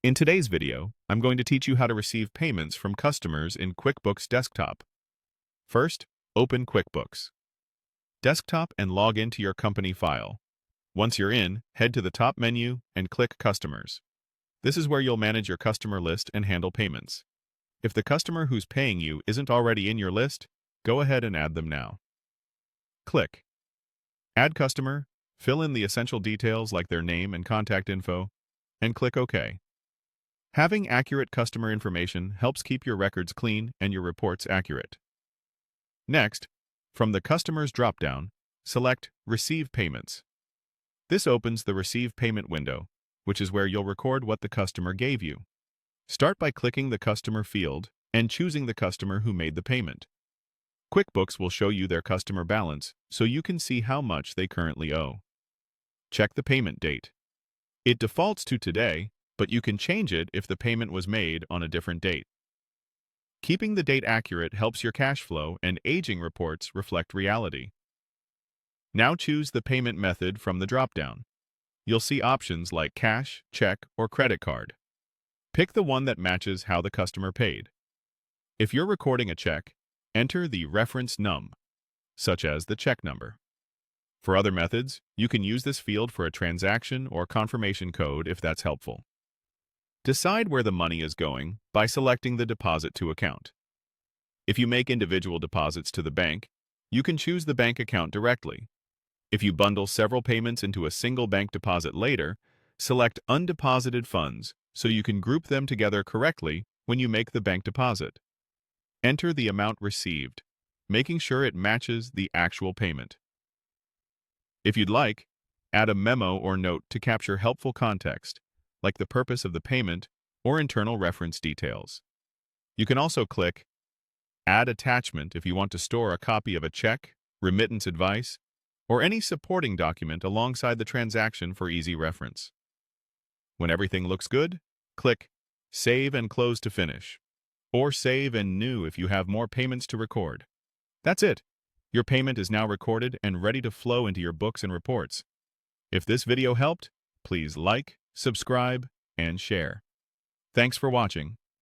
In today's video, I'm going to teach you how to receive payments from customers in QuickBooks Desktop. First, open QuickBooks Desktop and log into your company file. Once you're in, head to the top menu and click Customers. This is where you'll manage your customer list and handle payments. If the customer who's paying you isn't already in your list, go ahead and add them now. Click Add Customer, fill in the essential details like their name and contact info, and click OK. Having accurate customer information helps keep your records clean and your reports accurate. Next, from the Customers dropdown, select Receive Payments. This opens the Receive Payment window, which is where you'll record what the customer gave you. Start by clicking the Customer field and choosing the customer who made the payment. QuickBooks will show you their customer balance so you can see how much they currently owe. Check the payment date. It defaults to today, but you can change it if the payment was made on a different date. Keeping the date accurate helps your cash flow and aging reports reflect reality. Now choose the payment method from the dropdown. You'll see options like cash, check, or credit card. Pick the one that matches how the customer paid. If you're recording a check, enter the reference num, such as the check number. For other methods, you can use this field for a transaction or confirmation code if that's helpful. Decide where the money is going by selecting the Deposit to Account. If you make individual deposits to the bank, you can choose the bank account directly. If you bundle several payments into a single bank deposit later, select Undeposited Funds so you can group them together correctly when you make the bank deposit. Enter the amount received, making sure it matches the actual payment. If you'd like, add a memo or note to capture helpful context, like the purpose of the payment or internal reference details. You can also click Add Attachment if you want to store a copy of a check, remittance advice, or any supporting document alongside the transaction for easy reference. When everything looks good, click Save and Close to finish, or Save and New if you have more payments to record. That's it. Your payment is now recorded and ready to flow into your books and reports. If this video helped, please like, subscribe, and share. Thanks for watching.